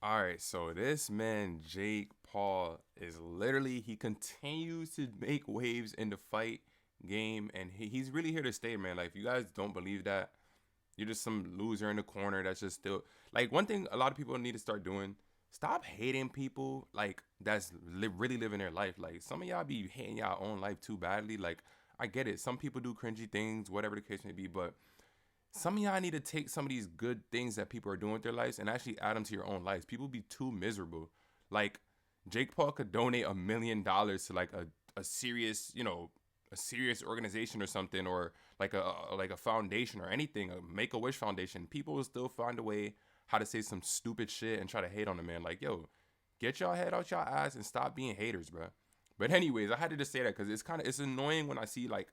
All right, so this man Jake Paul is literally he continues to make waves in the fight game, and he's really here to stay, man. Like if you guys don't believe that, you're just some loser in the corner that's just still like one thing a lot of people need to start doing. Stop hating people like that's really living their life. Like some of y'all be hating y'all own life too badly. Like I get it, some people do cringy things, whatever the case may be, but some of y'all need to take some of these good things that people are doing with their lives and actually add them to your own lives. People be too miserable. Like Jake Paul could donate $1 million to like a serious, a serious organization or something, or like a foundation or anything, a Make a Wish Foundation. People will still find a way how to say some stupid shit and try to hate on the man. Like, yo, get y'all head out y'all ass and stop being haters, bro. But anyways, I had to just say that because it's annoying when I see like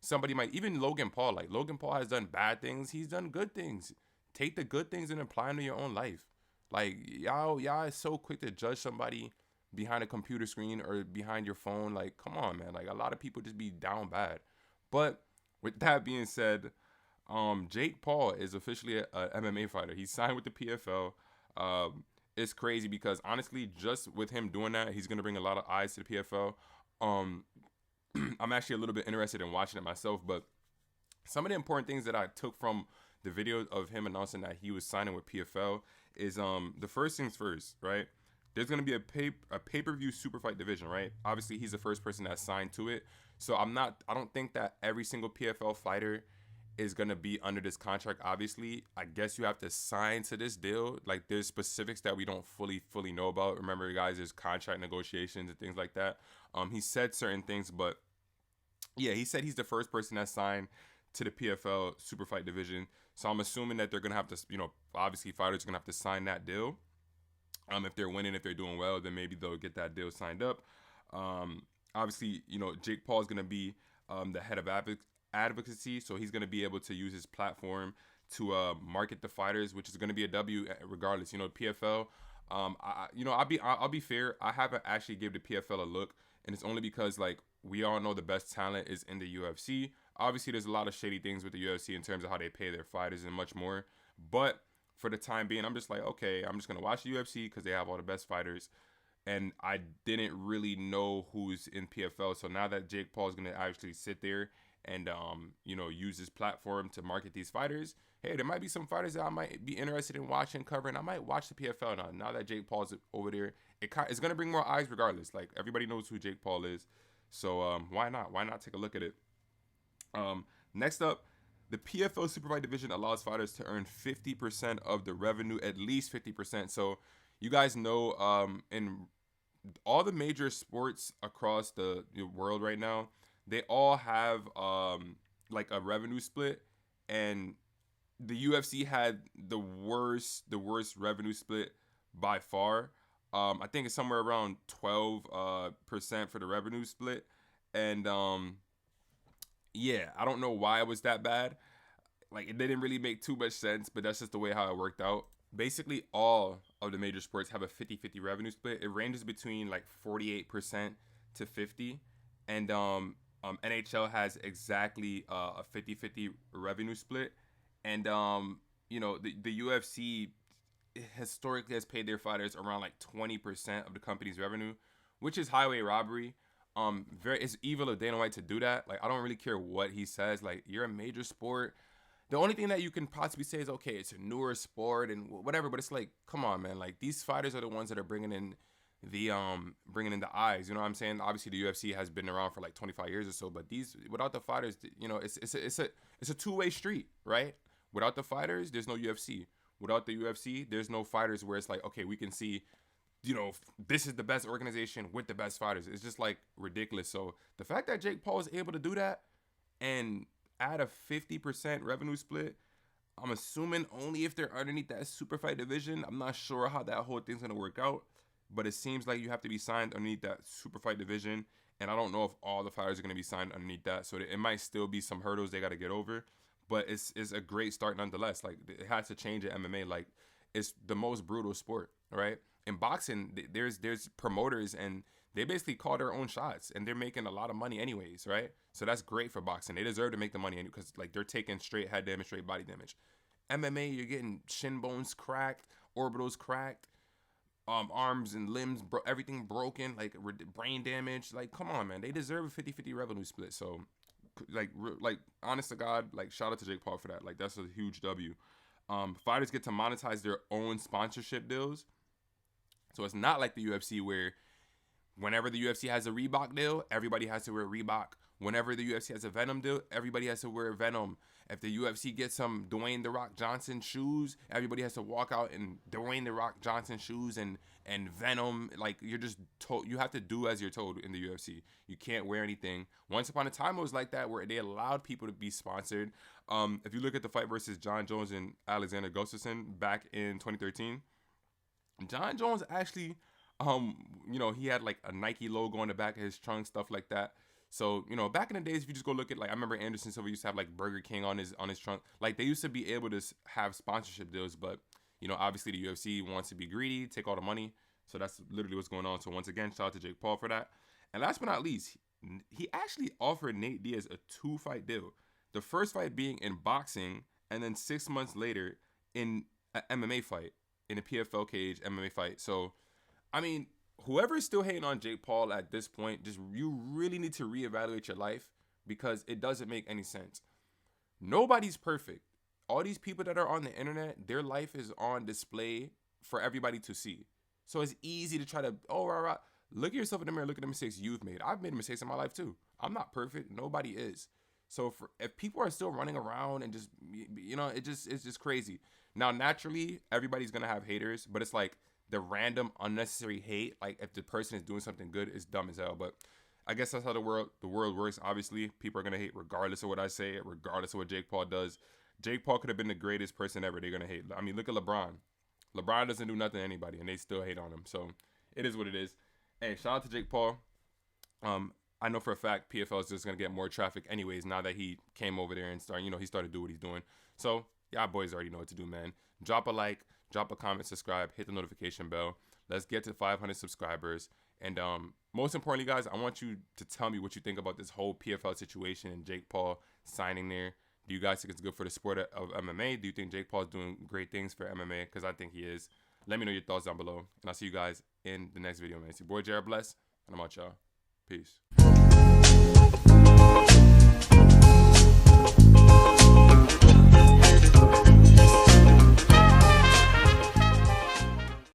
somebody might even Logan Paul. Like Logan Paul has done bad things. He's done good things. Take the good things and apply them to your own life. Like y'all is so quick to judge somebody behind a computer screen or behind your phone. Like, come on, man. Like a lot of people just be down bad. But with that being said, Jake Paul is officially a MMA fighter. He's signed with the PFL. It's crazy because honestly, just with him doing that, he's gonna bring a lot of eyes to the PFL. Um, I'm actually a little bit interested in watching it myself, but some of the important things that I took from the video of him announcing that he was signing with PFL is the first things first, right? There's gonna be a pay-per-view super fight division, right? Obviously, he's the first person that signed to it, so I don't think that every single PFL fighter is gonna be under this contract. Obviously, I guess you have to sign to this deal. Like there's specifics that we don't fully know about. Remember, guys, there's contract negotiations and things like that. He said certain things, but yeah, he said he's the first person that signed to the PFL Super Fight division. So I'm assuming that they're gonna have to, obviously fighters are gonna have to sign that deal. If they're winning, if they're doing well, then maybe they'll get that deal signed up. Obviously, Jake Paul is gonna be the head of advocacy, so he's gonna be able to use his platform to market the fighters, which is gonna be a W regardless. PFL. I'll be fair. I haven't actually gave the PFL a look, and it's only because like we all know the best talent is in the UFC. Obviously, there's a lot of shady things with the UFC in terms of how they pay their fighters and much more. But for the time being, I'm just like, okay, I'm just gonna watch the UFC because they have all the best fighters. And I didn't really know who's in PFL. So now that Jake Paul is gonna actually sit there and use his platform to market these fighters, hey, there might be some fighters that I might be interested in watching, covering. I might watch the PFL now. Now that Jake Paul's over there, it's gonna bring more eyes regardless. Like everybody knows who Jake Paul is, so why not? Why not take a look at it? Next up, the PFL Superfight division allows fighters to earn 50% of the revenue, at least 50%. So you guys know, in all the major sports across the world right now, they all have like a revenue split, and the UFC had the worst revenue split by far. I think it's somewhere around 12% for the revenue split, and yeah, I don't know why it was that bad. Like it didn't really make too much sense, but that's just the way how it worked out. Basically, all of the major sports have a 50-50 revenue split. It ranges between like 48% to 50, and NHL has exactly a 50-50 revenue split, and the UFC historically has paid their fighters around like 20% of the company's revenue, which is highway robbery. It's evil of Dana White to do that. Like I don't really care what he says. Like you're a major sport. The only thing that you can possibly say is okay, it's a newer sport and whatever, but it's like, come on, man. Like these fighters are the ones that are bringing in the eyes. You know what I'm saying? Obviously, the UFC has been around for like 25 years or so, but these without the fighters, it's a two-way street, right? Without the fighters, there's no UFC. Without the UFC, there's no fighters where it's like, okay, we can see, this is the best organization with the best fighters. It's just like ridiculous. So the fact that Jake Paul is able to do that and add a 50% revenue split, I'm assuming only if they're underneath that super fight division. I'm not sure how that whole thing's gonna work out, but it seems like you have to be signed underneath that super fight division, and I don't know if all the fighters are gonna be signed underneath that. So it might still be some hurdles they got to get over, but it's a great start nonetheless. Like it has to change at MMA. Like it's the most brutal sport, right? In boxing, there's promoters and they basically call their own shots and they're making a lot of money anyways, right? So that's great for boxing. They deserve to make the money because like they're taking straight head damage, straight body damage. MMA, you're getting shin bones cracked, orbitals cracked, arms and limbs, everything broken, like brain damage. Like, come on, man. They deserve a 50-50 revenue split. So, like honest to God, like shout out to Jake Paul for that. Like that's a huge W. Fighters get to monetize their own sponsorship deals. So it's not like the UFC where whenever the UFC has a Reebok deal, everybody has to wear Reebok. Whenever the UFC has a Venom deal, everybody has to wear Venom. If the UFC gets some Dwayne "The Rock" Johnson shoes, everybody has to walk out in Dwayne "The Rock" Johnson shoes and Venom. Like, you're just told, you have to do as you're told in the UFC. You can't wear anything. Once upon a time, it was like that, where they allowed people to be sponsored. If you look at the fight versus John Jones and Alexander Gustafsson back in 2013, John Jones actually, he had like a Nike logo on the back of his trunk, stuff like that. So, back in the days, if you just go look at, like, I remember Anderson Silva used to have like Burger King on his trunk. Like, they used to be able to have sponsorship deals, but obviously the UFC wants to be greedy, take all the money. So that's literally what's going on. So once again, shout out to Jake Paul for that. And last but not least, he actually offered Nate Diaz a 2-fight deal. The first fight being in boxing, and then 6 months later in an MMA fight, in a PFL cage MMA fight. So, I mean, whoever is still hating on Jake Paul at this point, you really need to reevaluate your life, because it doesn't make any sense. Nobody's perfect. All these people that are on the internet, their life is on display for everybody to see. So it's easy to try to, look at yourself in the mirror, look at the mistakes you've made. I've made mistakes in my life too. I'm not perfect. Nobody is. So if people are still running around and just, it's just crazy. Now, naturally, everybody's going to have haters, but it's like the random unnecessary hate. Like, if the person is doing something good, is dumb as hell. But I guess that's how the world works. Obviously, people are going to hate regardless of what I say, regardless of what Jake Paul does. Jake Paul could have been the greatest person ever. They're going to hate. I mean, look at LeBron. LeBron doesn't do nothing to anybody, and they still hate on him. So it is what it is. Hey, shout out to Jake Paul. I know for a fact PFL is just going to get more traffic anyways now that he came over there and he started doing what he's doing. So y'all boys already know what to do, man. Drop a like, drop a comment, subscribe, hit the notification bell. Let's get to 500 subscribers. And most importantly, guys, I want you to tell me what you think about this whole PFL situation and Jake Paul signing there. Do you guys think it's good for the sport of MMA? Do you think Jake Paul is doing great things for MMA? Because I think he is. Let me know your thoughts down below. And I'll see you guys in the next video, man. It's your boy, Jared Bless, and I'm out, y'all. Peace.